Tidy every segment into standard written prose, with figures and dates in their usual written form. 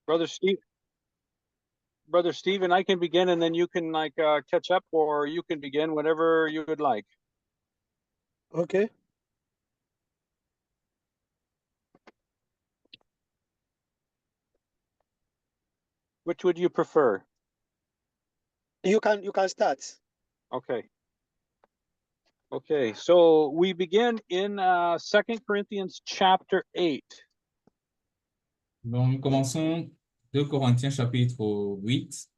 Brother Steve, Brother Stephen, I can begin and then you can catch up, or you can begin whatever you would like. Okay. Which would you prefer? You can start. Okay. Okay, so we begin in 2 Corinthians chapter 8. Donc, nous commençons 2 Corinthiens chapitre 8.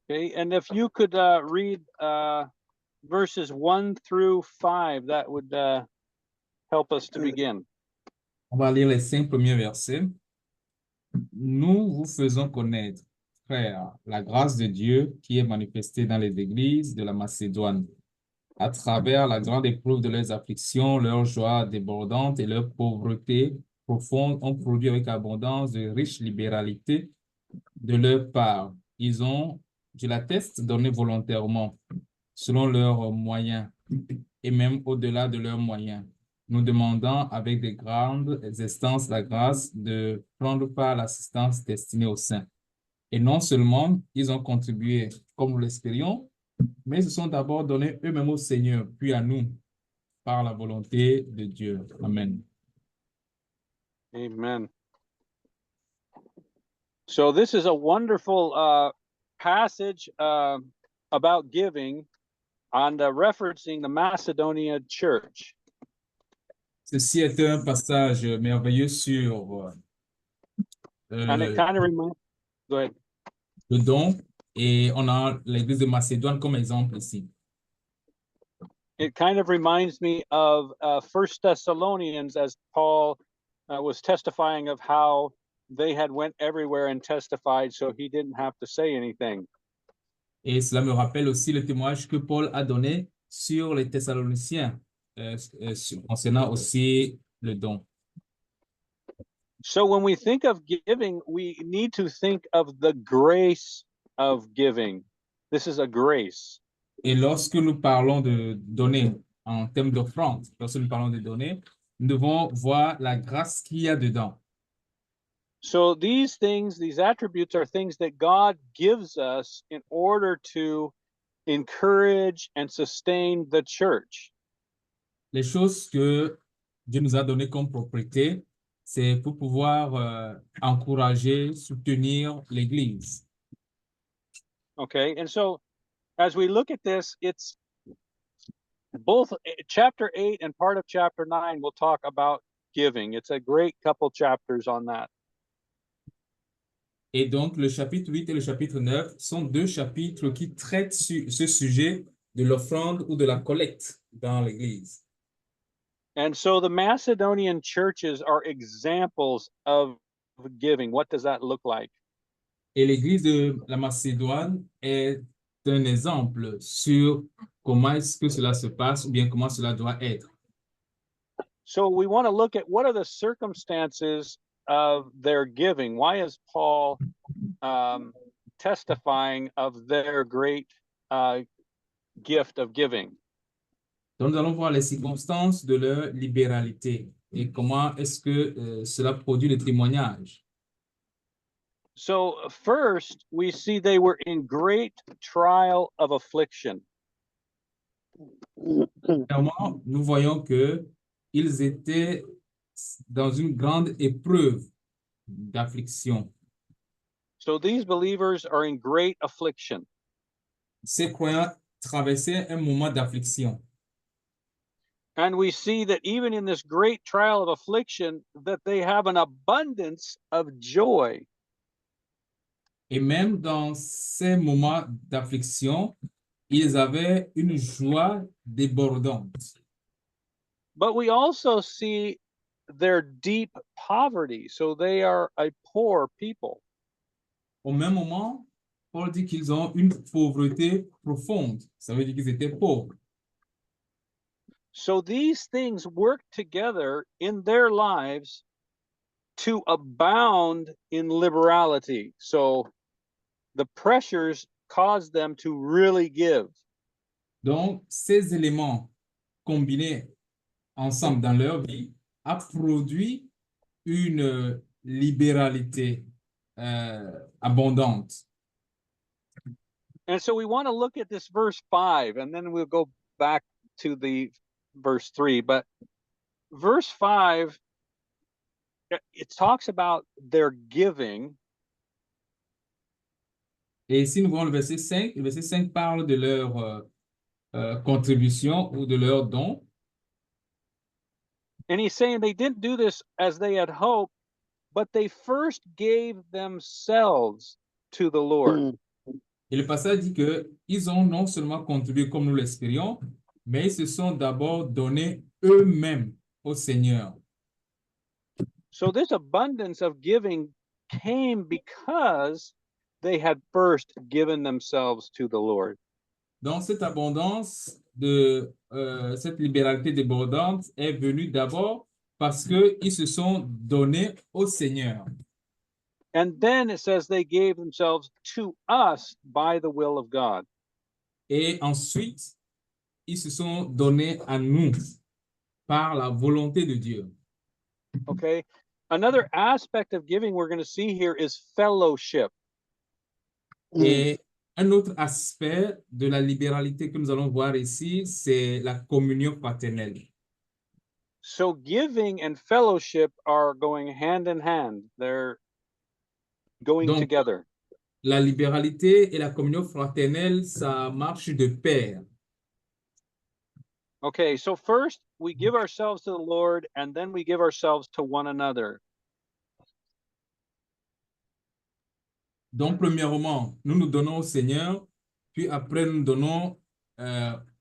Okay, and if you could read verses 1 through 5, that would help us to begin. On va lire les 5 premiers versets. Nous vous faisons connaître, frères, la grâce de Dieu qui est manifestée dans les églises de la Macédoine. À travers la grande épreuve de leurs afflictions, leur joie débordante et leur pauvreté profonde ont produit avec abondance de riches libéralités de leur part. Ils ont, je l'atteste, donné volontairement, selon leurs moyens, et même au-delà de leurs moyens, nous demandant avec de grandes instances la grâce de prendre part à l'assistance destinée aux saints. Et non seulement ils ont contribué comme nous l'espérions, mais ils se sont d'abord donnés eux-mêmes au Seigneur, puis à nous, par la volonté de Dieu. Amen. Amen. So this is a wonderful passage about giving and referencing the Macedonian church. Ceci est un passage merveilleux sur And it kind of reminds, go ahead. le don, et on a l'église de Macédoine comme exemple ici. It kind of reminds me of 1 Thessalonians, as Paul was testifying of how they had went everywhere and testified, so he didn't have to say anything. Et cela me rappelle aussi le témoignage que Paul a donné sur les Thessaloniciens, concernant aussi le don. So when we think of giving, we need to think of the grace of giving. This is a grace. Et lorsque nous parlons de donner en termes d'offrande, lorsque nous parlons de donner, nous devons voir la grâce qu'il y a dedans. So these things, these attributes are things that God gives us in order to encourage and sustain the church. Les choses que Dieu nous a données comme propriété, c'est pour pouvoir encourager, soutenir l'Église. Okay, and so as we look at this, it's both chapter 8 and part of chapter 9 will talk about giving. It's a great couple chapters on that. Et donc, le chapitre 8 et le chapitre 9 sont deux chapitres qui traitent ce sujet de l'offrande ou de la collecte dans l'Église. And so the Macedonian churches are examples of giving. What does that look like? Et l'Église de la Macédoine est un exemple sur comment est-ce que cela se passe ou bien comment cela doit être. So we want to look at what are the circumstances of their giving. Why is Paul testifying of their great gift of giving? Donc, nous allons voir les circonstances de leur libéralité et comment est-ce que cela produit le témoignage. So first, we see they were in great trial of affliction. Clairement, nous voyons que ils étaient dans une grande épreuve d'affliction. So these believers are in great affliction. Ces croyants traversaient un moment d'affliction. And we see that even in this great trial of affliction, that they have an abundance of joy. Et même dans ces moments d'affliction, ils avaient une joie débordante. But we also see their deep poverty. So they are a poor people. Au même moment, Paul dit qu'ils ont une pauvreté profonde. Ça veut dire qu'ils étaient pauvres. So these things work together in their lives to abound in liberality. So the pressures cause them to really give. Donc, ces éléments combinés ensemble dans leur vie a produit une libéralité abondante. And so we want to look at this verse 5, and then we'll go back to the verse 3. But verse 5, it talks about their giving. Et ici, nous voyons le verset 5 parle de leur contribution ou de leur don. And he's saying they didn't do this as they had hoped, but they first gave themselves to the Lord. Et le passage dit que ils ont non seulement contribué comme nous l'espérions, mais ils se sont d'abord donnés eux-mêmes au Seigneur. So this abundance of giving came because they had first given themselves to the Lord. Donc, cette abondance, cette libéralité débordante est venue d'abord parce qu'ils se sont donnés au Seigneur. And then it says they gave themselves to us by the will of God. Et ensuite, ils se sont donnés à nous par la volonté de Dieu. Okay. Another aspect of giving we're going to see here is fellowship. Et un autre aspect de la libéralité que nous allons voir ici, c'est la communion fraternelle. So giving and fellowship are going hand in hand. They're going Donc, together. la libéralité et la communion fraternelle, ça marche de pair. Okay, so first we give ourselves to the Lord, and then we give ourselves to one another. Donc, premièrement, nous nous donnons au Seigneur, puis après, nous nous donnons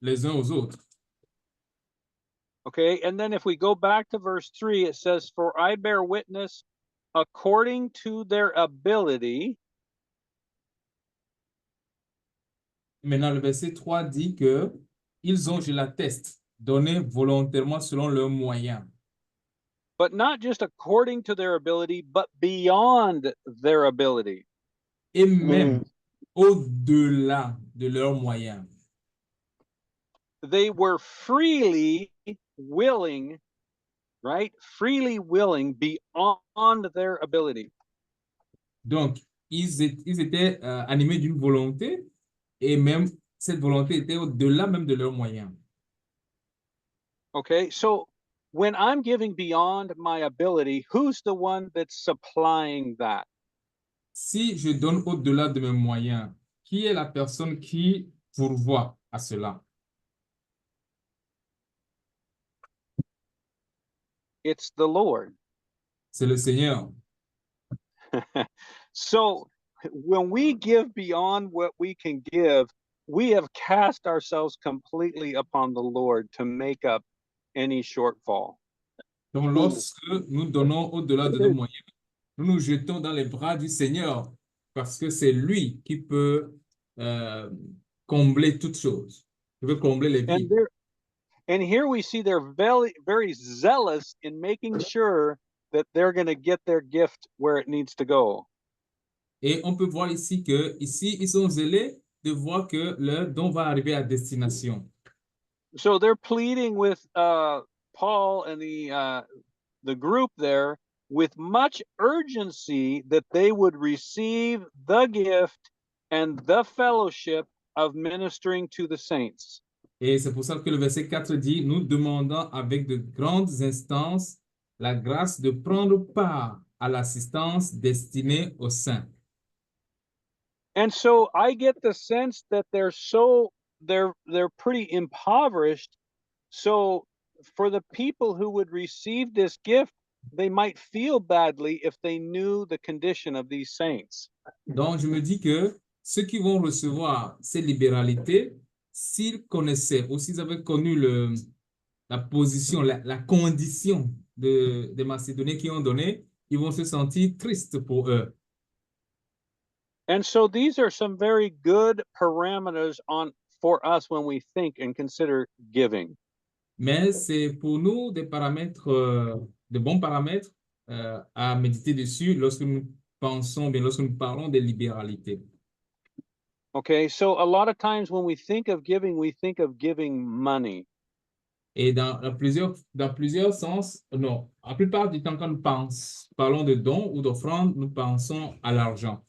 les uns aux autres. Okay, and then if we go back to verse 3, it says, "For I bear witness according to their ability." Maintenant, le verset 3 dit que ils ont, je l'atteste, donné volontairement selon leurs moyens. But not just according to their ability, but beyond their ability. Et même au-delà de leurs moyens. They were freely willing, right? Freely willing beyond their ability. Donc, ils étaient animés d'une volonté et même cette volonté était au-delà même de leurs moyens. Okay, so when I'm giving beyond my ability, who's the one that's supplying that? Si je donne au-delà de mes moyens, qui est la personne qui pourvoit à cela? It's the Lord. C'est le Seigneur. So when we give beyond what we can give, we have cast ourselves completely upon the Lord to make up any shortfall. Donc, lorsque nous donnons au-delà de nos moyens, nous nous jetons dans les bras du Seigneur parce que c'est lui qui peut combler toutes choses. Il peut combler les vides. And here we see they're very, very zealous in making sure that they're going to get their gift where it needs to go. Et on peut voir ici que ici ils sont zélés de voir que leur don va arriver à destination. So they're pleading with Paul and the group there with much urgency that they would receive the gift and the fellowship of ministering to the saints. Et c'est pour ça que le verset 4 dit, nous demandons avec de grandes instances la grâce de prendre part à l'assistance destinée aux saints. And so I get the sense that they're pretty impoverished. So for the people who would receive this gift, they might feel badly if they knew the condition of these saints. Donc je me dis que ceux qui vont recevoir ces libéralités, s'ils connaissaient ou s'ils avaient connu la position, la condition des Macédoniens qui ont donné, ils vont se sentir tristes pour eux. And so these are some very good parameters for us when we think and consider giving. Mais c'est pour nous des paramètres, de bons paramètres à méditer dessus lorsque nous pensons, bien lorsque nous parlons de libéralité. Okay, so a lot of times when we think of giving money. Et dans plusieurs sens, non, la plupart du temps, quand nous parlons de dons ou d'offrandes, nous pensons à l'argent.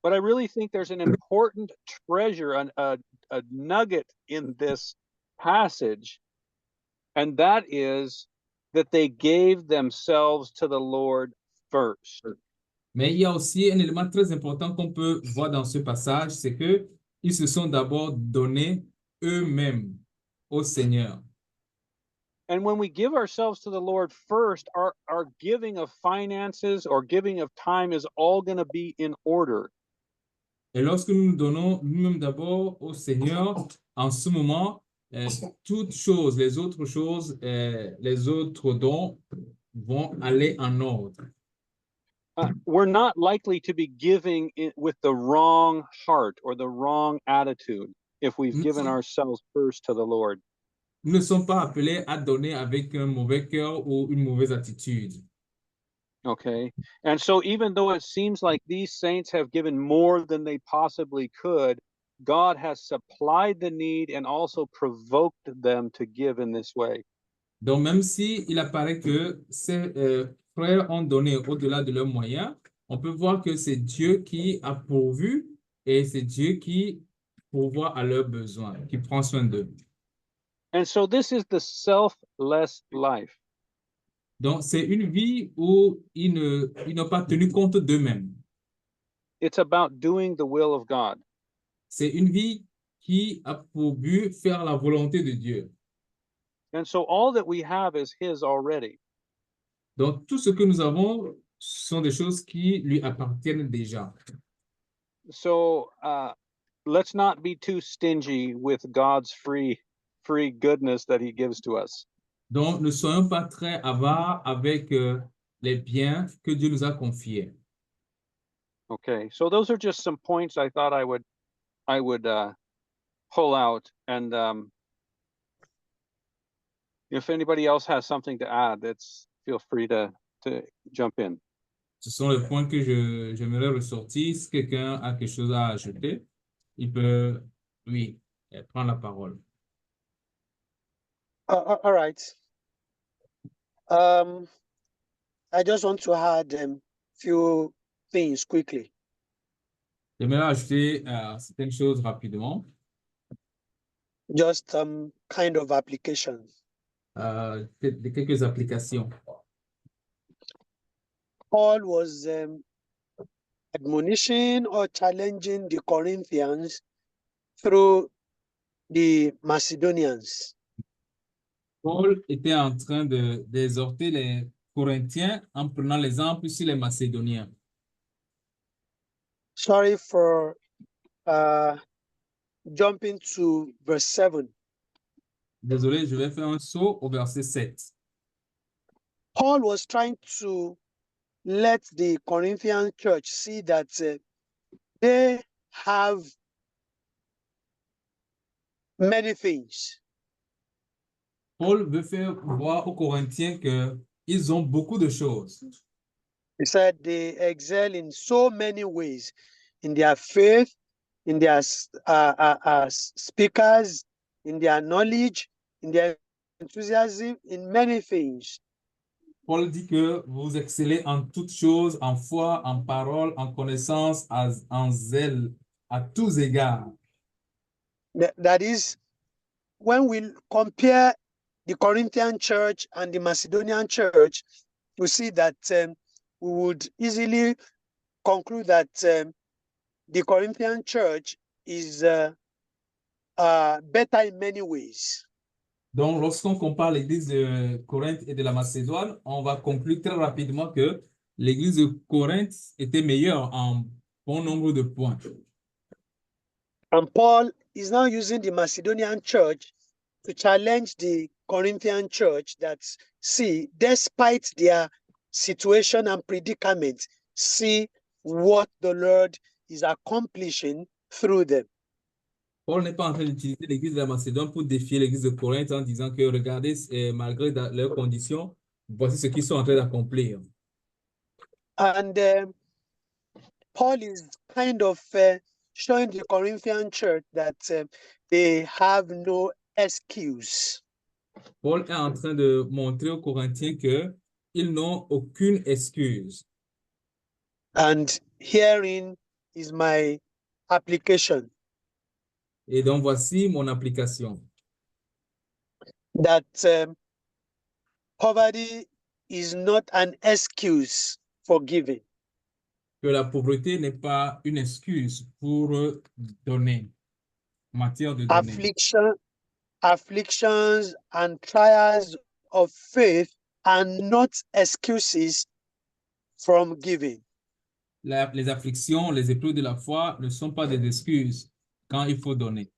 But I really think there's an important treasure, a nugget in this passage, and that is that they gave themselves to the Lord first. Mais il y a aussi un élément très important qu'on peut voir dans ce passage, c'est que ils se sont d'abord donnés eux-mêmes au Seigneur. And when we give ourselves to the Lord first, our giving of finances or giving of time is all going to be in order. Et lorsque nous nous donnons nous-mêmes d'abord au Seigneur, en ce moment, toutes choses, les autres choses, les autres dons vont aller en ordre. We're not likely to be giving with the wrong heart or the wrong attitude if we've given ourselves first to the Lord. Nous ne sommes pas appelés à donner avec un mauvais cœur ou une mauvaise attitude. Okay. And so even though it seems like these saints have given more than they possibly could, God has supplied the need and also provoked them to give in this way. Donc, même si il apparaît que ces frères ont donné au-delà de leurs moyens, on peut voir que c'est Dieu qui a pourvu et c'est Dieu qui pourvoit à leurs besoins, qui prend soin d'eux. And so this is the selfless life. Donc, c'est une vie où ils n'ont pas tenu compte d'eux-mêmes. It's about doing the will of God. C'est une vie qui a pour but faire la volonté de Dieu. And so all that we have is His already. Donc, tout ce que nous avons sont des choses qui lui appartiennent déjà. So let's not be too stingy with God's free goodness that He gives to us. Donc, ne soyons pas très avares avec les biens que Dieu nous a confiés. Okay, so those are just some points I thought I would pull out, and if anybody else has something to add, feel free to jump in. Ce sont les points que j'aimerais ressortir. Si quelqu'un a quelque chose à ajouter, il peut, oui, prendre la parole. All right. I just want to add a few things quickly. J'aimerais ajouter certaines choses rapidement. Just kind of application. Quelques applications. Paul was admonishing or challenging the Corinthians through the Macedonians. Paul était en train d'exhorter les Corinthiens en prenant l'exemple sur les Macédoniens. Sorry for jumping to verse 7. Désolé, je vais faire un saut au verset 7. Paul was trying to let the Corinthian church see that they have many things. Paul veut faire voir aux Corinthiens qu'ils ont beaucoup de choses. He said they excel in so many ways, in their faith, in their speakers, in their knowledge, in their enthusiasm, in many things. Paul dit que vous excellez en toutes choses, en foi, en parole, en connaissance, en zèle, à tous égards. That is, when we compare the Corinthian church and the Macedonian church, we see that we would easily conclude that the Corinthian church is better in many ways. Donc, lorsqu'on compare l'église de Corinthe et de la Macédoine, on va conclure très rapidement que l'église de Corinthe était meilleure en bon nombre de points. And Paul is now using the Macedonian church to challenge the Corinthian church that, see, despite their situation and predicament, see what the Lord is accomplishing through them. Paul n'est pas en train d'utiliser l'église de la Macédoine pour défier l'église de Corinthe en disant que regardez, malgré leurs conditions, voici ce qu'ils sont en train d'accomplir. And Paul is kind of showing the Corinthian church that they have no excuse. Paul est en train de montrer aux Corinthiens que ils n'ont aucune excuse. And herein is my application, Et donc, voici mon application. that poverty is not an excuse for giving. Que la pauvreté n'est pas une excuse pour donner, en matière de donner. Afflictions and trials of faith are not excuses from giving. Les afflictions, les épreuves de la foi ne sont pas des excuses quand il faut donner.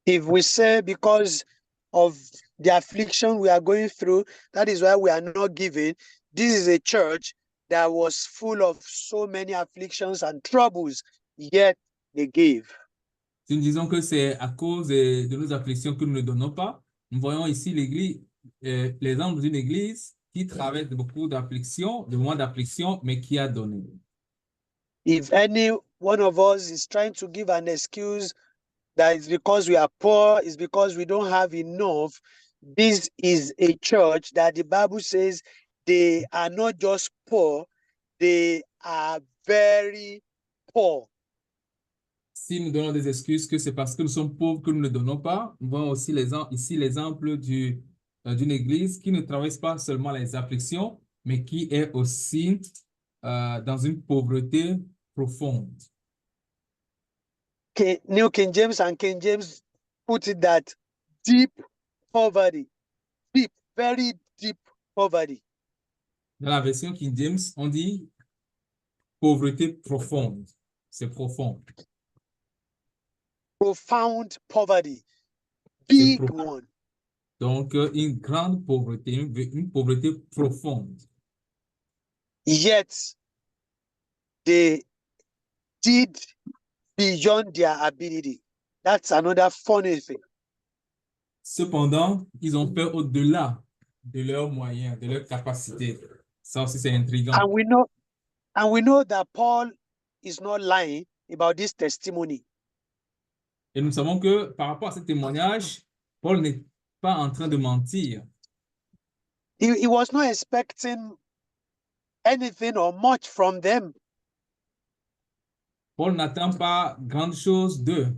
If we say because of the affliction we are going through, that is why we are not giving, this is a church that was full of so many afflictions and troubles, yet they gave. Si nous disons que c'est à cause de nos afflictions que nous ne donnons pas, nous voyons ici l'église, l'exemple d'une église qui traverse beaucoup d'afflictions, de moments d'affliction, mais qui a donné. If any one of us is trying to give an excuse that it's because we are poor, it's because we don't have enough, this is a church that the Bible says they are not just poor, they are very poor. Si nous donnons des excuses que c'est parce que nous sommes pauvres que nous ne donnons pas, nous voyons aussi ici l'exemple d'une église qui ne traverse pas seulement les afflictions, mais qui est aussi dans une pauvreté profonde. New King James and King James put it that deep poverty, deep, very deep poverty. Dans la version King James, on dit pauvreté profonde. C'est profond. Profound poverty, big one. Donc, une grande pauvreté, une pauvreté profonde. Yet, they did beyond their ability. That's another funny thing. Cependant, ils ont fait au-delà de leurs moyens, de leurs capacités. Ça aussi, c'est intriguant. And we know that Paul is not lying about this testimony. Et nous savons que par rapport à ce témoignage, Paul n'est pas en train de mentir. He was not expecting anything or much from them. Paul n'attend pas grande chose d'eux.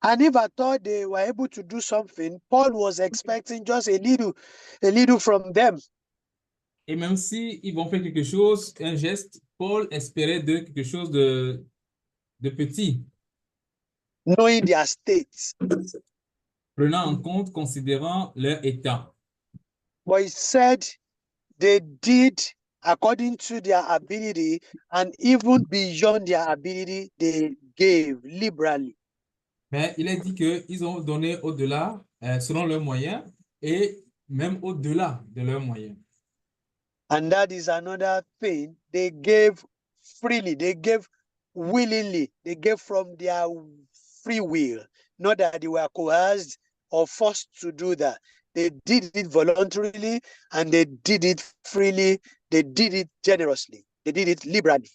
And if I thought they were able to do something, Paul was expecting just a little from them. Et même si ils vont faire quelque chose, un geste, Paul espérait d'eux quelque chose de petit. Knowing their state. Prenant en compte, considérant leur état. But he said they did according to their ability, and even beyond their ability, they gave liberally. Mais il est dit qu'ils ont donné au-delà, selon leurs moyens, et même au-delà de leurs moyens. And that is another thing. They gave freely, they gave willingly, they gave from their free will, not that they were coerced or forced to do that. They did it voluntarily, and they did it freely, they did it generously, they did it liberally.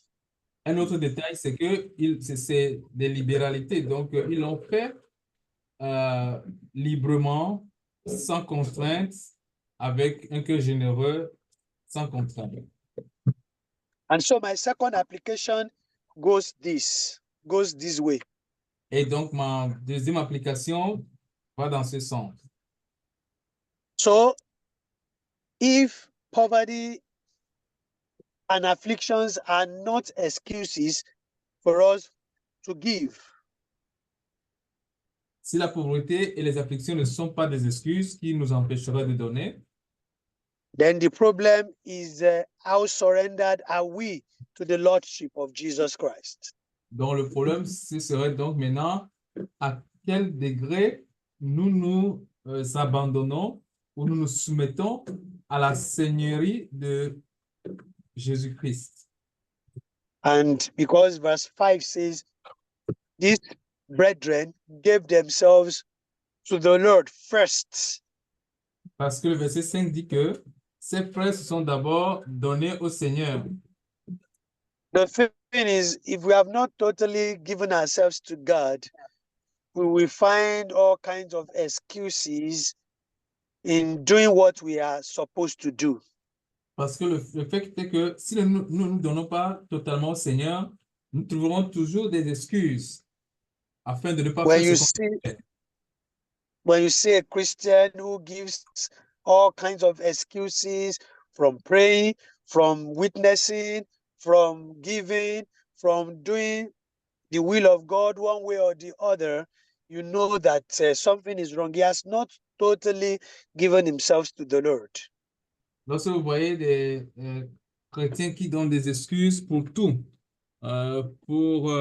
Un autre détail, c'est que c'est des libéralités. Donc, ils l'ont fait librement, sans contrainte, avec un cœur généreux, sans contrainte. And so my second application goes this way. Et donc, ma deuxième application va dans ce sens. So, if poverty and afflictions are not excuses for us to give, si la pauvreté et les afflictions ne sont pas des excuses qui nous empêcheraient de donner, then the problem is how surrendered are we to the Lordship of Jesus Christ? donc le problème, ce serait donc maintenant à quel degré nous nous abandonnons ou nous nous soumettons à la seigneurie de Jésus-Christ. And because verse 5 says, these brethren gave themselves to the Lord first. Parce que le verset 5 dit que ces frères se sont d'abord donnés au Seigneur. The thing is, if we have not totally given ourselves to God, we will find all kinds of excuses in doing what we are supposed to do. Parce que le fait est que si nous ne nous donnons pas totalement au Seigneur, nous trouverons toujours des excuses afin de ne pas When faire you ce qu'on see fait. when you see a Christian who gives all kinds of excuses from praying, from witnessing, from giving, from doing the will of God one way or the other, you know that something is wrong. He has not totally given himself to the Lord. Lorsque vous voyez des chrétiens qui donnent des excuses pour tout, pour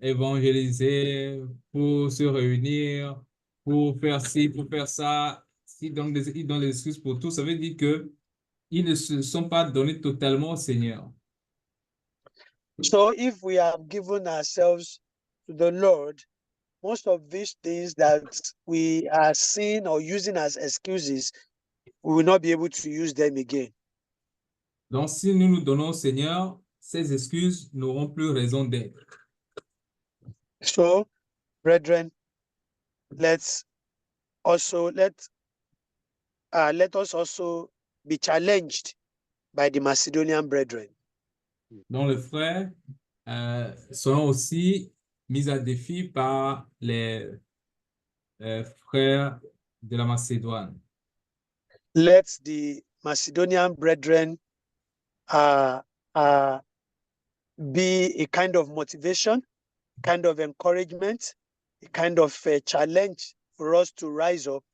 évangéliser, pour se réunir, pour faire ci, pour faire ça, ils donnent des excuses pour tout, ça veut dire que ils ne se sont pas donnés totalement au Seigneur. So if we have given ourselves to the Lord, most of these things that we are seeing or using as excuses, we will not be able to use them again. Donc, si nous nous donnons au Seigneur, ces excuses n'auront plus raison d'être. So, brethren, let us also be challenged by the Macedonian brethren. Donc, les frères seront aussi mis à défi par les frères de la Macédoine. Let the Macedonian brethren be a kind of motivation, kind of encouragement, a kind of challenge for us to rise up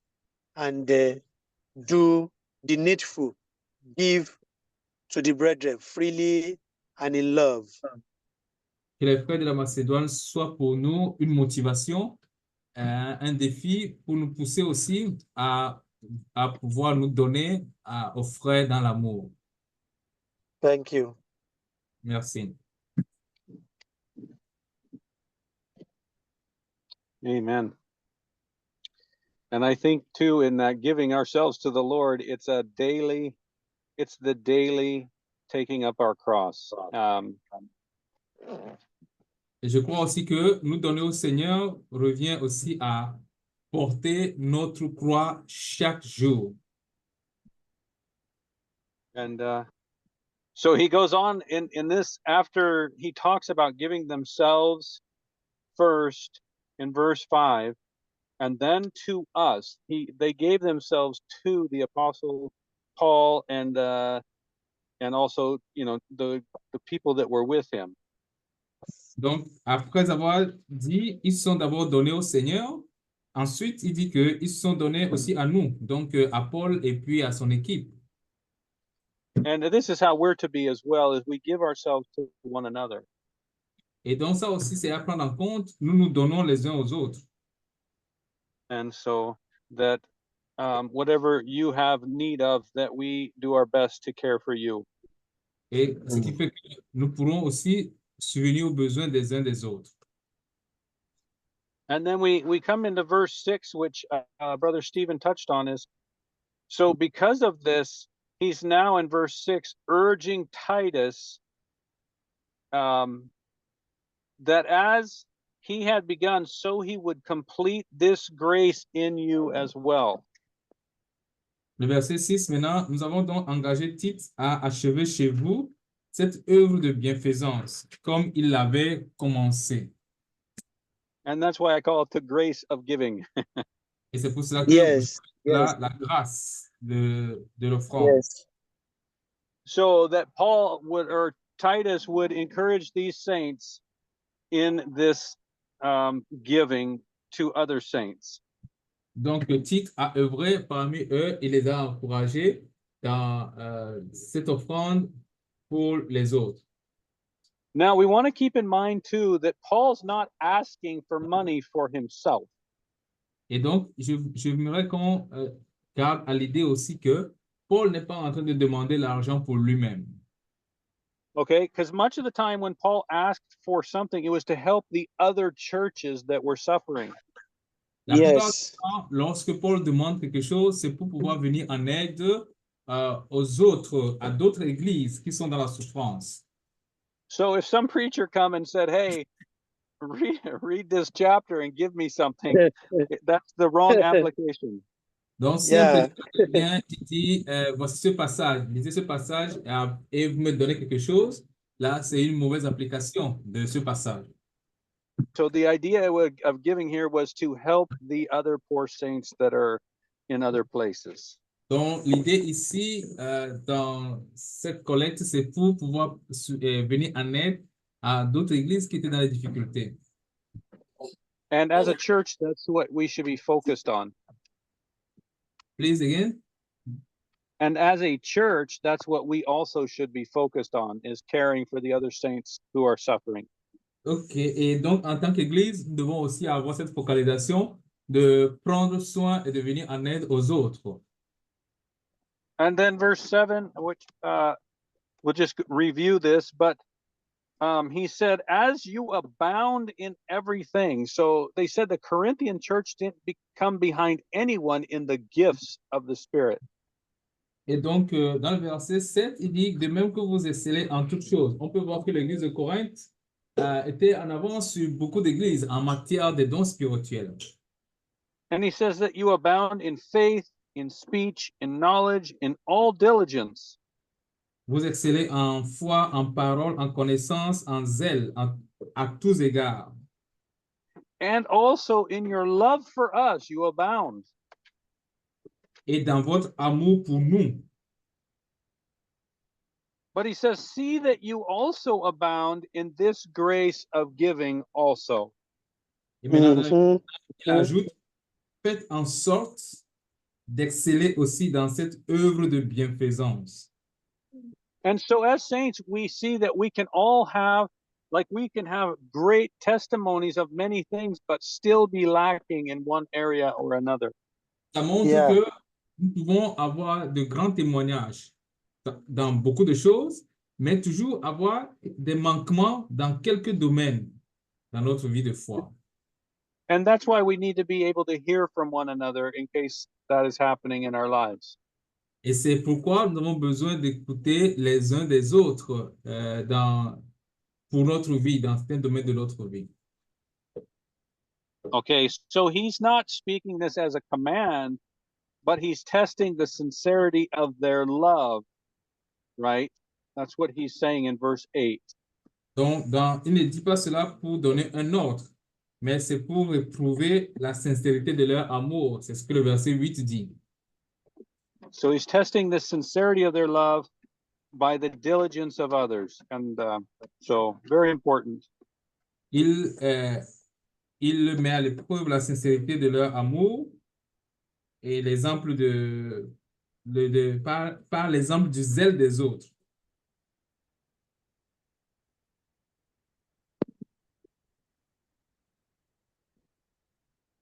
and do the needful, give to the brethren freely and in love. Que les frères de la Macédoine soient pour nous une motivation, un défi pour nous pousser aussi à pouvoir nous donner aux frères dans l'amour. Thank you. Merci. Amen. And I think too, in that giving ourselves to the Lord, it's the daily taking up our cross. Et je crois aussi que nous donner au Seigneur revient aussi à porter notre croix chaque jour. And so he goes on in this, after he talks about giving themselves first in verse 5, and then to us, they gave themselves to the apostle Paul and also, the people that were with him. Donc, après avoir dit, ils sont d'abord donnés au Seigneur. Ensuite, il dit qu'ils sont donnés aussi à nous, donc à Paul et puis à son équipe. And this is how we're to be as well, as we give ourselves to one another. Et donc, ça aussi, c'est à prendre en compte. Nous nous donnons les uns aux autres. And so that whatever you have need of, that we do our best to care for you. Et ce qui fait que nous pourrons aussi subvenir aux besoins des uns des autres. And then we come into verse 6, which Brother Stephen touched on, is so because of this, he's now in verse 6 urging Titus that as he had begun, so he would complete this grace in you as well. Le verset 6, maintenant, nous avons donc engagé Tite à achever chez vous cette œuvre de bienfaisance, comme il l'avait commencé. And that's why I call it the grace of giving. Et c'est pour cela que Yes, la grâce de l'offrande. yes. So that Paul would, or Titus would, encourage these saints in this giving to other saints. Donc, Tite a œuvré parmi eux et les a encouragés dans cette offrande pour les autres. Now, we want to keep in mind, too, that Paul's not asking for money for himself. Et donc, j'aimerais qu'on garde à l'idée aussi que Paul n'est pas en train de demander l'argent pour lui-même. Okay, because much of the time when Paul asked for something, it was to help the other churches that were suffering. La plupart du Yes. temps, lorsque Paul demande quelque chose, c'est pour pouvoir venir en aide aux autres, à d'autres églises qui sont dans la souffrance. So if some preacher come and said, "Hey, read this chapter and give me something," that's the wrong application. Donc, si un Yeah. prédicateur vient qui dit, voici ce passage, lisez ce passage et vous me donnez quelque chose, là, c'est une mauvaise application de ce passage. So the idea of giving here was to help the other poor saints that are in other places. Donc, l'idée ici, dans cette collecte, c'est pour pouvoir venir en aide à d'autres églises qui étaient dans les difficultés. And as a church, that's what we should be focused on. Please again. And as a church, that's what we also should be focused on, is caring for the other saints who are suffering. OK. Et donc, en tant qu'Église, nous devons aussi avoir cette focalisation de prendre soin et de venir en aide aux autres. And then verse 7, which we'll just review this, but he said, as you abound in everything. So they said the Corinthian church didn't come behind anyone in the gifts of the Spirit. Et donc, dans le verset 7, il dit, de même que vous excellez en toutes choses. On peut voir que l'Église de Corinthe était en avance sur beaucoup d'églises en matière de dons spirituels. And he says that you abound in faith, in speech, in knowledge, in all diligence. Vous excellez en foi, en parole, en connaissance, en zèle, à tous égards. And also in your love for us, you abound. Et dans votre amour pour nous. But he says, see that you also abound in this grace of giving also. Et maintenant, il ajoute, faites en sorte d'exceller aussi dans cette œuvre de bienfaisance. And so as saints, we see that we can all have, like we can have great testimonies of many things, but still be lacking in one area or another. Ça montre que nous pouvons avoir de grands témoignages dans beaucoup de choses, mais toujours avoir des manquements dans quelques domaines dans notre vie de foi. And that's why we need to be able to hear from one another in case that is happening in our lives. Et c'est pourquoi nous avons besoin d'écouter les uns des autres pour notre vie, dans certains domaines de notre vie. Okay, so he's not speaking this as a command, but he's testing the sincerity of their love, right? That's what he's saying in verse 8. Donc, il ne dit pas cela pour donner un ordre, mais c'est pour éprouver la sincérité de leur amour. C'est ce que le verset 8 dit. So he's testing the sincerity of their love by the diligence of others. And so very important. Il met à l'épreuve la sincérité de leur amour et l'exemple par l'exemple du zèle des autres.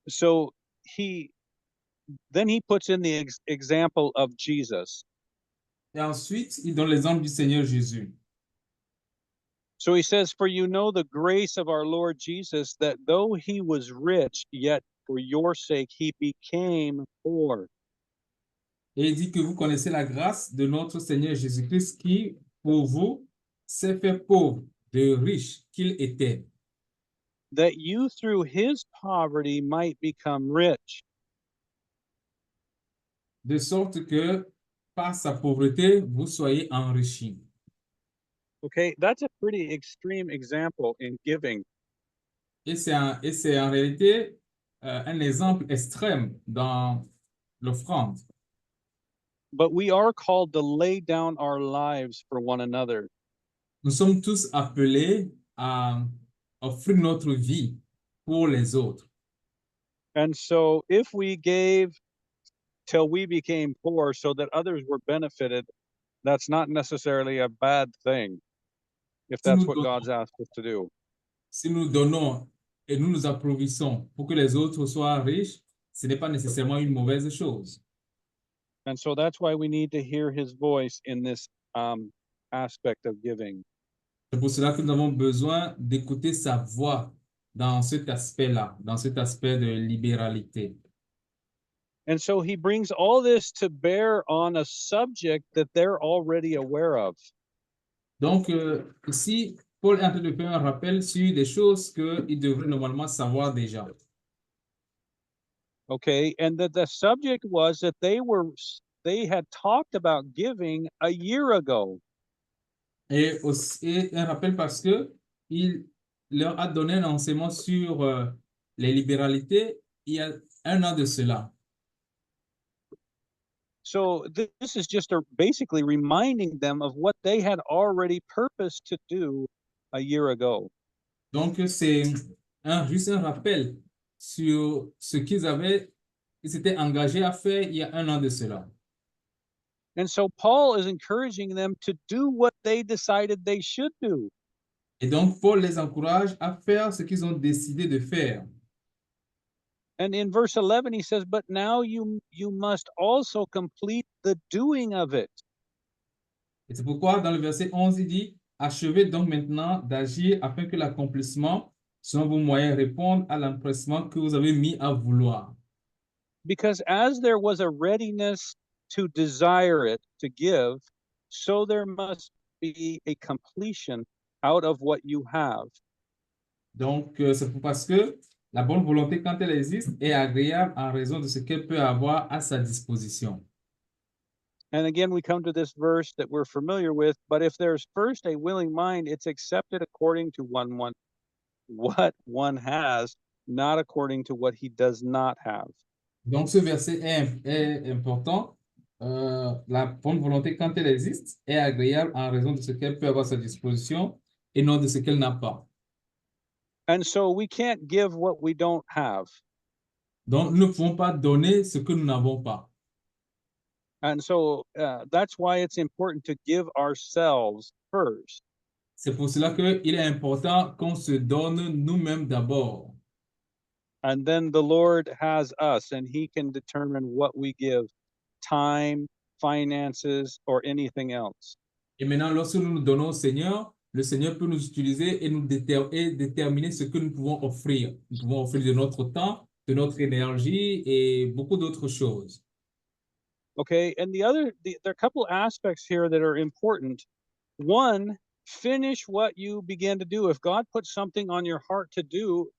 So then he puts in the example of Jesus. Et ensuite, il donne l'exemple du Seigneur Jésus. So he says, for you know the grace of our Lord Jesus, that though he was rich, yet for your sake he became poor. Et il dit que vous connaissez la grâce de notre Seigneur Jésus-Christ qui, pour vous, s'est fait pauvre, de riche qu'il était. That you through his poverty might become rich. De sorte que, par sa pauvreté, vous soyez enrichis. Okay, that's a pretty extreme example in giving. Et c'est en réalité un exemple extrême dans l'offrande. But we are called to lay down our lives for one another. Nous sommes tous appelés à offrir notre vie pour les autres. And so if we gave till we became poor so that others were benefited, that's not necessarily a bad thing, if that's what God's asked us to do. Si nous donnons et nous nous approvissons pour que les autres soient riches, ce n'est pas nécessairement une mauvaise chose. And so that's why we need to hear his voice in this aspect of giving. C'est pour cela que nous avons besoin d'écouter sa voix dans cet aspect-là, dans cet aspect de libéralité. And so he brings all this to bear on a subject that they're already aware of. Donc, ici, Paul est en train de faire un rappel sur des choses qu'ils devraient normalement savoir déjà. Okay, and the subject was that they had talked about giving a year ago. Et aussi et un rappel parce que il leur a donné un enseignement sur les libéralités il y a un an de cela. So this is just basically reminding them of what they had already purposed to do a year ago. Donc, c'est juste un rappel sur ce ils s'étaient engagés à faire il y a un an de cela. And so Paul is encouraging them to do what they decided they should do. Et donc, Paul les encourage à faire ce qu'ils ont décidé de faire. And in verse 11 he says, "But now you must also complete the doing of it." Et c'est pourquoi, dans le verset 11, il dit, achevez donc maintenant d'agir afin que l'accomplissement, selon vos moyens, réponde à l'empressement que vous avez mis à vouloir. Because as there was a readiness to desire it, to give, so there must be a completion out of what you have. Donc, c'est parce que la bonne volonté, quand elle existe, est agréable en raison de ce qu'elle peut avoir à sa disposition. And again, we come to this verse that we're familiar with, but if there's first a willing mind, it's accepted according to what one has, not according to what he does not have. Donc, ce verset est important. La bonne volonté, quand elle existe, est agréable en raison de ce qu'elle peut avoir à sa disposition et non de ce qu'elle n'a pas. And so we can't give what we don't have. Donc, nous ne pouvons pas donner ce que nous n'avons pas. And so that's why it's important to give ourselves first. C'est pour cela qu'il est important qu'on se donne nous-mêmes d'abord. And then the Lord has us, and he can determine what we give, time, finances, or anything else. Et maintenant, lorsque nous nous donnons au Seigneur, le Seigneur peut nous utiliser et déterminer ce que nous pouvons offrir. Nous pouvons offrir de notre temps, de notre énergie et beaucoup d'autres choses. Okay, and there are a couple aspects here that are important. One, finish what you began to do. If God puts something on your heart to do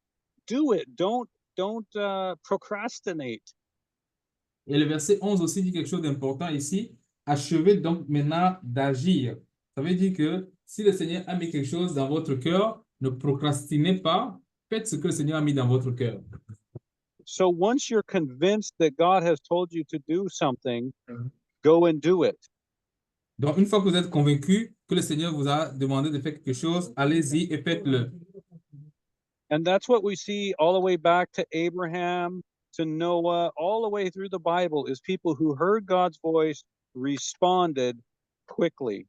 it. Don't procrastinate. Et le verset 11 aussi dit quelque chose d'important ici. Achevez donc maintenant d'agir. Ça veut dire que si le Seigneur a mis quelque chose dans votre cœur, ne procrastinez pas. Faites ce que le Seigneur a mis dans votre cœur. So once you're convinced that God has told you to do something, go and do it. Donc, une fois que vous êtes convaincu que le Seigneur vous a demandé de faire quelque chose, allez-y et faites-le. And that's what we see all the way back to Abraham, to Noah, all the way through the Bible, is people who heard God's voice, responded quickly.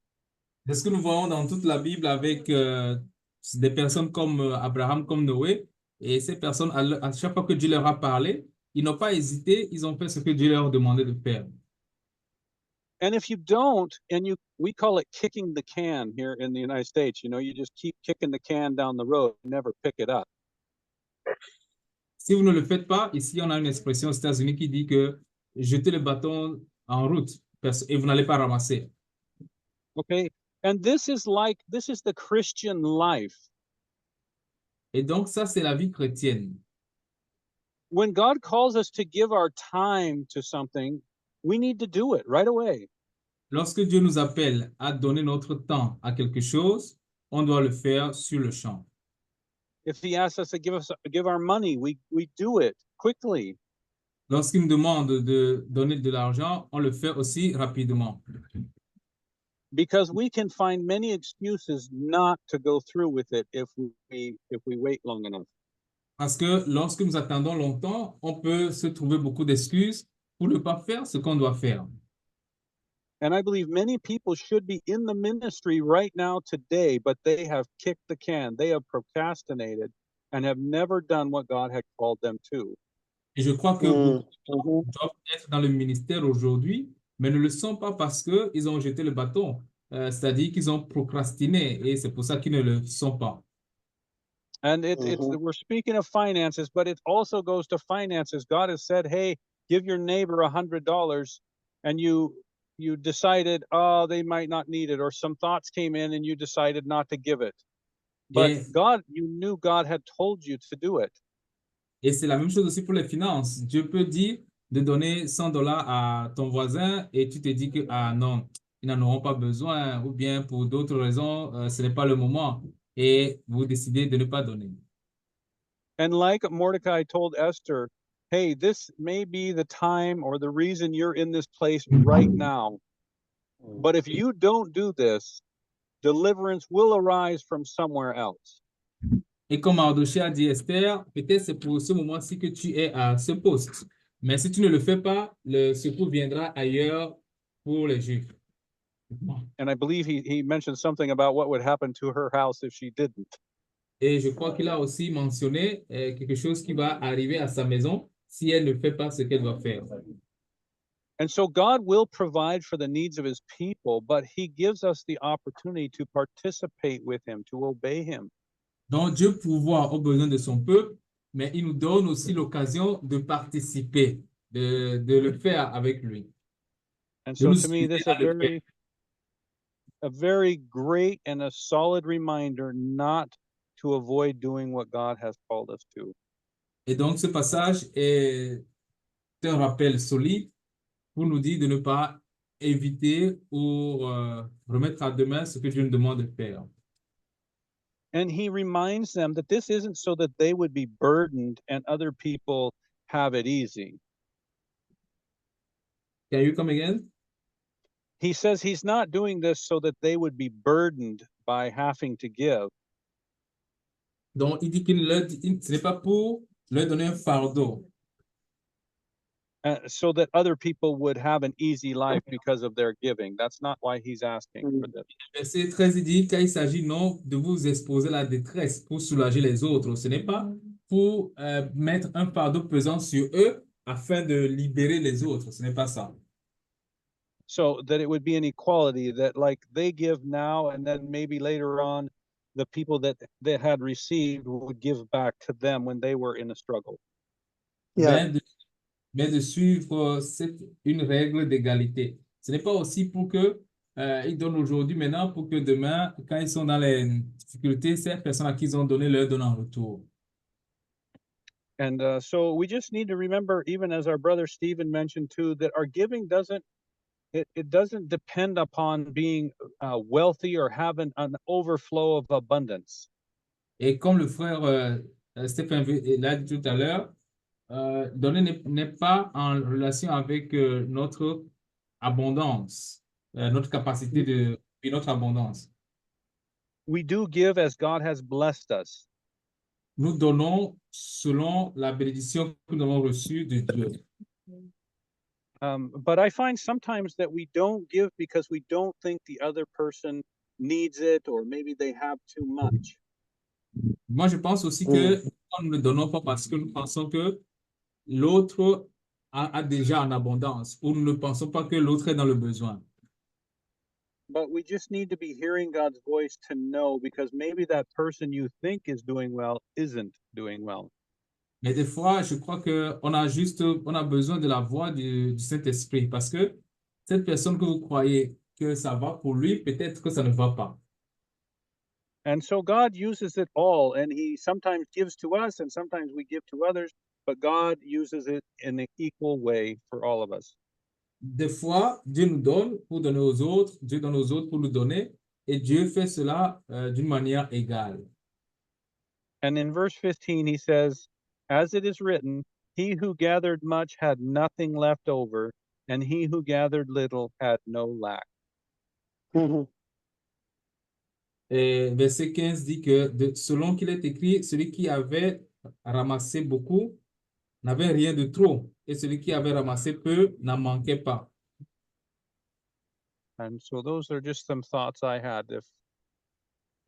C'est ce que nous voyons dans toute la Bible avec des personnes comme Abraham, comme Noé. Et ces personnes, à chaque fois que Dieu leur a parlé, ils n'ont pas hésité, ils ont fait ce que Dieu leur a demandé de faire. And if you don't, we call it kicking the can here in the United States, you just keep kicking the can down the road, never pick it up. Si vous ne le faites pas, ici on a une expression aux États-Unis qui dit que jetez le bâton en route et vous n'allez pas ramasser. Okay, and this is the Christian life. Et donc ça, c'est la vie chrétienne. When God calls us to give our time to something, we need to do it right away. Lorsque Dieu nous appelle à donner notre temps à quelque chose, on doit le faire sur le champ. If he asks us to give our money, we do it quickly. Lorsqu'il nous demande de donner de l'argent, on le fait aussi rapidement. Because we can find many excuses not to go through with it if we wait long enough. Parce que lorsque nous attendons longtemps, on peut se trouver beaucoup d'excuses pour ne pas faire ce qu'on doit faire. And I believe many people should be in the ministry right now today, but they have kicked the can. They have procrastinated and have never done what God had called them to. Et je crois que beaucoup doivent être dans le ministère aujourd'hui, mais ne le sont pas parce qu'ils ont jeté le bâton. C'est-à-dire qu'ils ont procrastiné et c'est pour ça qu'ils ne le sont pas. And we're speaking of finances, but it also goes to finances. God has said, hey, give your neighbor $100, and you decided, oh, they might not need it, or some thoughts came in and you decided not to give it. But you knew God had told you to do it. Et c'est la même chose aussi pour les finances. Dieu peut dire de donner 100 dollars à ton voisin et tu te dis que, ah non, ils n'en auront pas besoin ou bien pour d'autres raisons, ce n'est pas le moment. Et vous décidez de ne pas donner. And like Mordecai told Esther, hey, this may be the time or the reason you're in this place right now. But if you don't do this, deliverance will arise from somewhere else. Et comme Mardochée a dit Esther, peut-être c'est pour ce moment-ci que tu es à ce poste. Mais si tu ne le fais pas, le secours viendra ailleurs pour les Juifs. And I believe he mentioned something about what would happen to her house if she didn't. Et je crois qu'il a aussi mentionné quelque chose qui va arriver à sa maison si elle ne fait pas ce qu'elle doit faire. And so God will provide for the needs of his people, but he gives us the opportunity to participate with him, to obey him. Donc Dieu pourvoit aux besoins de son peuple, mais il nous donne aussi l'occasion de participer, de le faire avec lui. And De so nous to me, aider this is à le faire. a very great and a solid reminder not to avoid doing what God has called us to. Et donc ce passage est un rappel solide pour nous dire de ne pas éviter ou remettre à demain ce que Dieu nous demande de faire. And he reminds them that this isn't so that they would be burdened and other people have it easy. Can you come again? He says he's not doing this so that they would be burdened by having to give. Donc il dit ce n'est pas pour leur donner un fardeau. So that other people would have an easy life because of their giving. That's not why he's asking for this. Verset 13, il dit qu'il s'agit non de vous exposer à la détresse pour soulager les autres. Ce n'est pas pour mettre un fardeau pesant sur eux afin de libérer les autres. Ce n'est pas ça. So that it would be an equality, that like they give now and then maybe later on the people that they had received would give back to them when they were in a struggle. Yeah. Mais de suivre une règle d'égalité. Ce n'est pas aussi pour que ils donnent aujourd'hui, maintenant, pour que demain, quand ils sont dans les difficultés, ces personnes à qui ils ont donné leur donnent en retour. And so we just need to remember, even as our brother Stephen mentioned too, that our giving doesn't depend upon being wealthy or having an overflow of abundance. Et comme le frère Stéphane l'a dit tout à l'heure, donner n'est pas en relation avec notre abondance, notre capacité et notre abondance. We do give as God has blessed us. Nous donnons selon la bénédiction que nous avons reçue de Dieu. But I find sometimes that we don't give because we don't think the other person needs it, or maybe they have too much. Moi, je pense aussi que nous ne donnons pas parce que nous pensons que l'autre a déjà en abondance, ou nous ne pensons pas que l'autre est dans le besoin. But we just need to be hearing God's voice to know, because maybe that person you think is doing well isn't doing well. Mais des fois, je crois qu'on a besoin de la voix du Saint-Esprit parce que cette personne que vous croyez que ça va pour lui, peut-être que ça ne va pas. And so God uses it all, and he sometimes gives to us and sometimes we give to others, but God uses it in an equal way for all of us. Des fois, Dieu nous donne pour donner aux autres, Dieu donne aux autres pour nous donner, et Dieu fait cela d'une manière égale. And in verse 15, he says, as it is written, he who gathered much had nothing left over, and he who gathered little had no lack. Et verset 15 dit que selon qu'il est écrit, celui qui avait ramassé beaucoup n'avait rien de trop, et celui qui avait ramassé peu n'en manquait pas. And so those are just some thoughts I had. If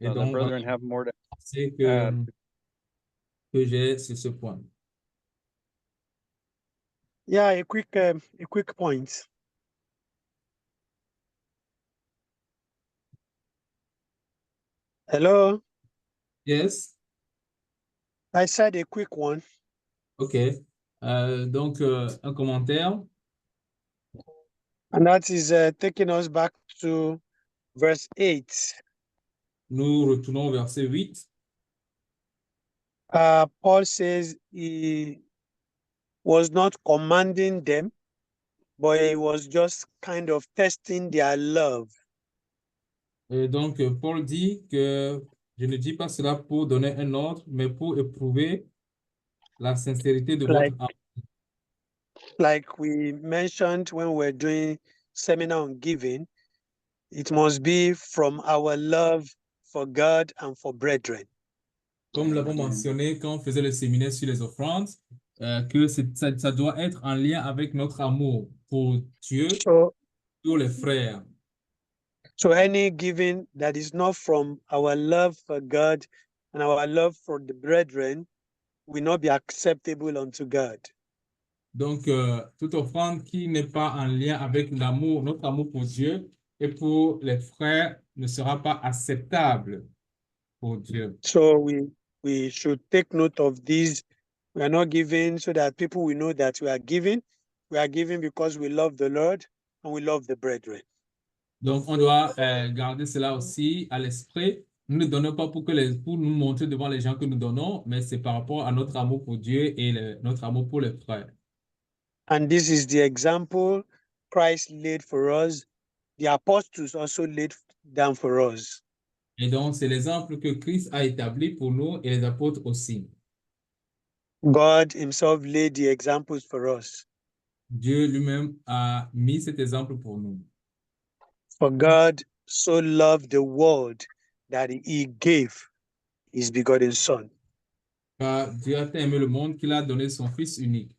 Et the donc, brethren have more to c'est add. que j'ai sur ce point. Yeah, a quick point. Hello, Yes. I said a quick one. OK. Donc, un commentaire. And that is taking us back to verse 8. Nous retournons au verset 8. Paul says he was not commanding them, but he was just kind of testing their love. Et donc, Paul dit que je ne dis pas cela pour donner un ordre, mais pour éprouver la sincérité de Like, votre âme. like we mentioned when we're doing seminar on giving, it must be from our love for God and for brethren. Comme nous l'avons mentionné quand on faisait le séminaire sur les offrandes, que ça doit être en lien avec notre amour pour Dieu, So, pour les frères. so any giving that is not from our love for God and our love for the brethren will not be acceptable unto God. Donc, toute offrande qui n'est pas en lien avec l'amour, notre amour pour Dieu et pour les frères ne sera pas acceptable pour Dieu. So we should take note of these. We are not giving so that people will know that we are giving. We are giving because we love the Lord and we love the brethren. Donc, on doit garder cela aussi à l'esprit. Nous ne donnons pas pour nous montrer devant les gens que nous donnons, mais c'est par rapport à notre amour pour Dieu et notre amour pour les frères. And this is the example Christ laid for us. The apostles also laid down for us. Et donc, c'est l'exemple que Christ a établi pour nous et les apôtres aussi. God himself laid the examples for us. Dieu lui-même a mis cet exemple pour nous. For God so loved the world that he gave his begotten Son. Car Dieu a tant aimé le monde qu'il a donné son Fils unique.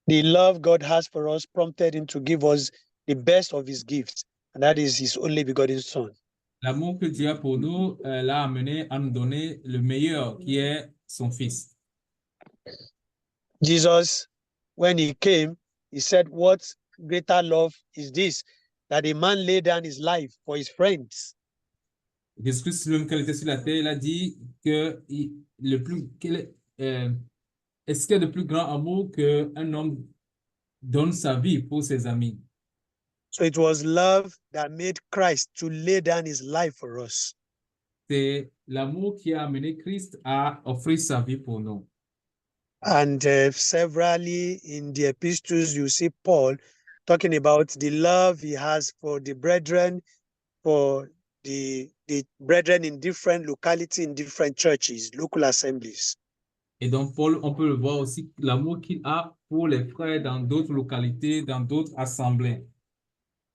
The love God has for us prompted him to give us the best of his gifts, and that is his only begotten Son. L'amour que Dieu a pour nous l'a amené à nous donner le meilleur qui est son Fils. Jesus, when he came, he said, what greater love is this, that a man lay down his life for his friends? Jésus-Christ, lui-même, quand il était sur la terre, il a dit que est-ce qu'il y a de plus grand amour qu'un homme donne sa vie pour ses amis? So it was love that made Christ to lay down his life for us. C'est l'amour qui a amené Christ à offrir sa vie pour nous. And severally in the epistles, you see Paul talking about the love he has for the brethren, for the brethren in different localities, in different churches, local assemblies. Et donc, Paul, on peut le voir aussi, l'amour qu'il a pour les frères dans d'autres localités, dans d'autres assemblées.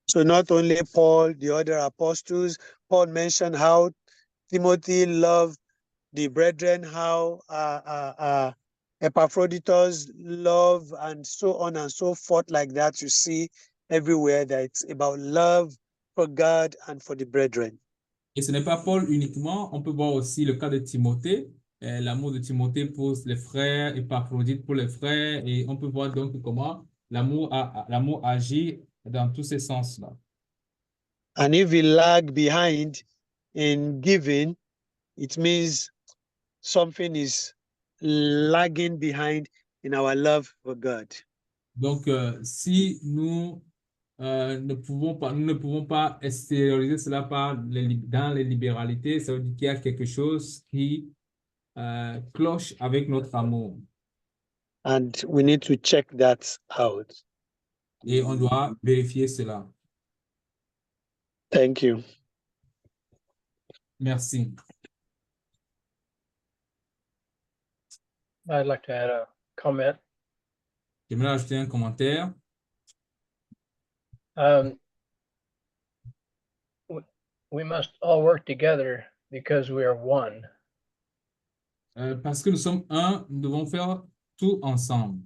So not only Paul, the other apostles, Paul mentioned how Timothy loved the brethren, how Epaphroditus love, and so on and so forth, like that. You see everywhere that it's about love for God and for the brethren. Et ce n'est pas Paul uniquement, on peut voir aussi le cas de Timothée, l'amour de Timothée pour les frères, Épaphrodite pour les frères, et on peut voir donc comment l'amour agit dans tous ces sens-là. And if we lag behind in giving, it means something is lagging behind in our love for God. Donc, si nous nous ne pouvons pas extérioriser cela dans les libéralités, ça veut dire qu'il y a quelque chose qui cloche avec notre amour. And we need to check that out. Et on doit vérifier cela. Thank you. Merci. I'd like to add a comment. J'aimerais ajouter un commentaire. We must all work together because we are one. Parce que nous sommes un, nous devons faire tout ensemble.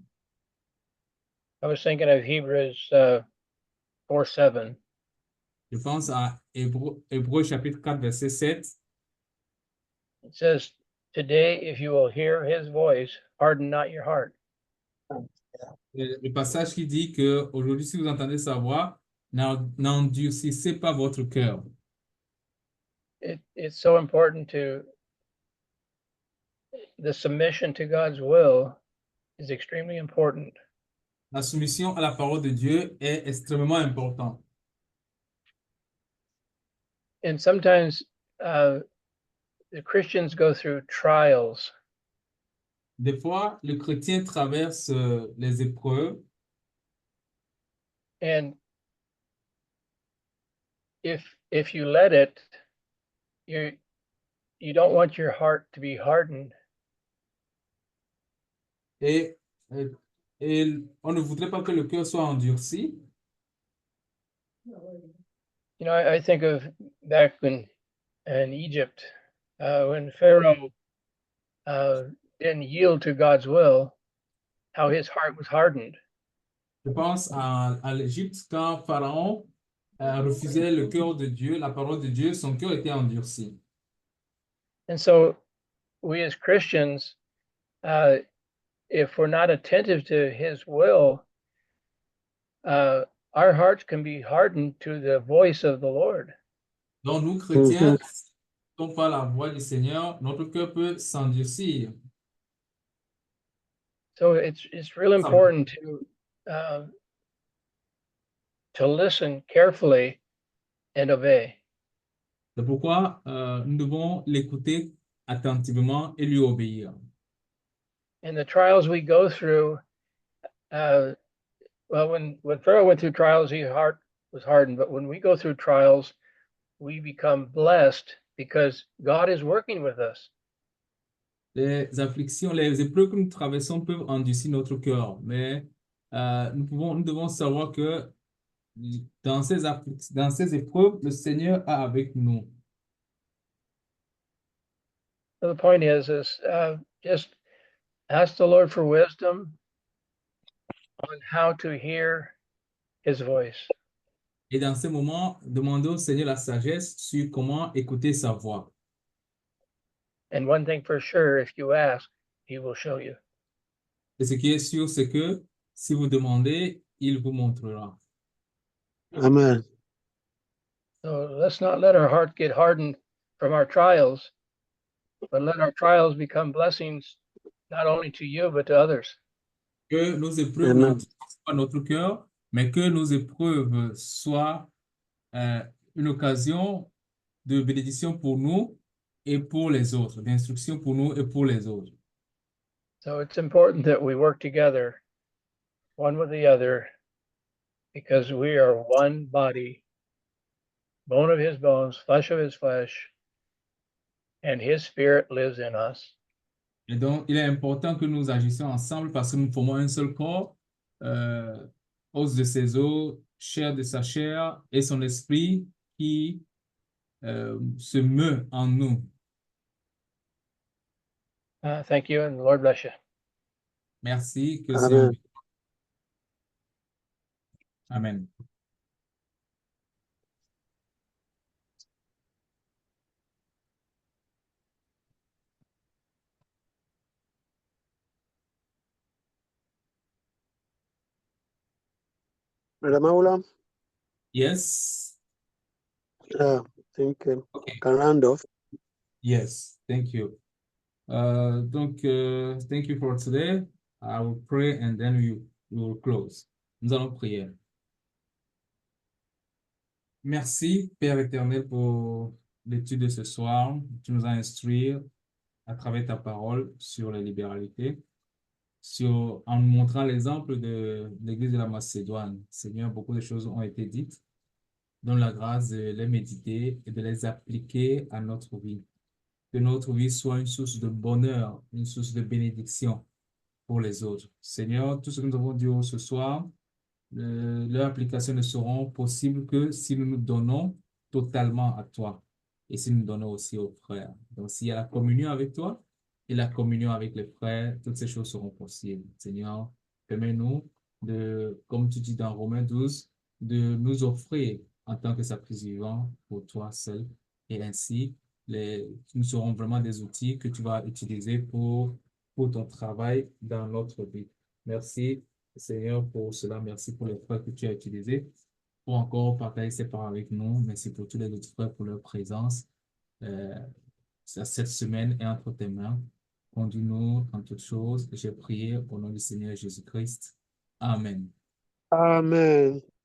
I was thinking of Hebrews 4:7. Je pense à Hébreux chapitre 4, verset 7. It says, "Today, if you will hear his voice, harden not your heart." Le passage qui dit que aujourd'hui, si vous entendez sa voix, n'endurcissez pas votre cœur. It's so important the submission to God's will is extremely important. La soumission à la parole de Dieu est extrêmement importante. And sometimes the Christians go through trials, Des fois, le chrétien traverse les épreuves and if you let it, you don't want your heart to be hardened. et, euh, et on ne voudrait pas que le cœur soit endurci. You know, I think of back in Egypt, when Pharaoh didn't yield to God's will, how his heart was hardened. Je pense à l'Égypte quand Pharaon refusait le cœur de Dieu, la parole de Dieu, son cœur était endurci. And so we as Christians, if we're not attentive to his will, our hearts can be hardened to the voice of the Lord. Donc, nous, chrétiens, si nous n'écoutons pas la voix du Seigneur, notre cœur peut s'endurcir. So it's real important to listen carefully and obey. C'est pourquoi nous devons l'écouter attentivement et lui obéir. And the trials we go through, well, when Pharaoh went through trials, his heart was hardened. But when we go through trials, we become blessed because God is working with us. Les afflictions, les épreuves que nous traversons peuvent endurcir notre cœur, mais nous devons savoir que dans ces épreuves, le Seigneur est avec nous. So the point is just ask the Lord for wisdom on how to hear his voice. Et dans ces moments, demandons au Seigneur la sagesse sur comment écouter sa voix. And one thing for sure, if you ask, he will show you. Et ce qui est sûr, c'est que si vous demandez, il vous montrera. Amen. So let's not let our heart get hardened from our trials, but let our trials become blessings not only to you, but to others. Que nos épreuves Amen. n'endurcissent pas notre cœur, mais que nos épreuves soient une occasion de bénédiction pour nous et pour les autres, d'instruction pour nous et pour les autres. So it's important that we work together, one with the other, because we are one body, bone of his bones, flesh of his flesh, and his spirit lives in us. Et donc, il est important que nous agissions ensemble parce que nous formons un seul corps, os de ses os, chair de sa chair et son esprit qui se meut en nous. Thank you, and the Lord bless you. Merci, que Amen. Seigneur. Amen. Brother Maula, Yes. I think Okay. can round off. Yes. Thank you. Donc, thank you for today. I will pray and then we will close. Nous allons prier. Merci, Père éternel, pour l'étude de ce soir. Tu nous as instruits à travers ta parole sur la libéralité, en nous montrant l'exemple de l'Église de la Macédoine. Seigneur, beaucoup de choses ont été dites. Donne la grâce de les méditer et de les appliquer à notre vie. Que notre vie soit une source de bonheur, une source de bénédiction pour les autres. Seigneur, tout ce que nous avons dit ce soir, leur application ne seront possibles que si nous nous donnons totalement à toi et si nous donnons aussi aux frères. Donc, s'il y a la communion avec toi et la communion avec les frères, toutes ces choses seront possibles. Seigneur, permets-nous de, comme tu dis dans Romains 12, de nous offrir en tant que sacrifice vivant pour toi seul et ainsi, nous serons vraiment des outils que tu vas utiliser pour ton travail dans notre vie. Merci. Seigneur, pour cela, merci pour les frères que tu as utilisés pour encore partager ces paroles avec nous. Merci pour tous les autres frères pour leur présence cette semaine et entre tes mains. Conduis-nous en toutes choses. J'ai prié au nom du Seigneur Jésus-Christ. Amen. Amen.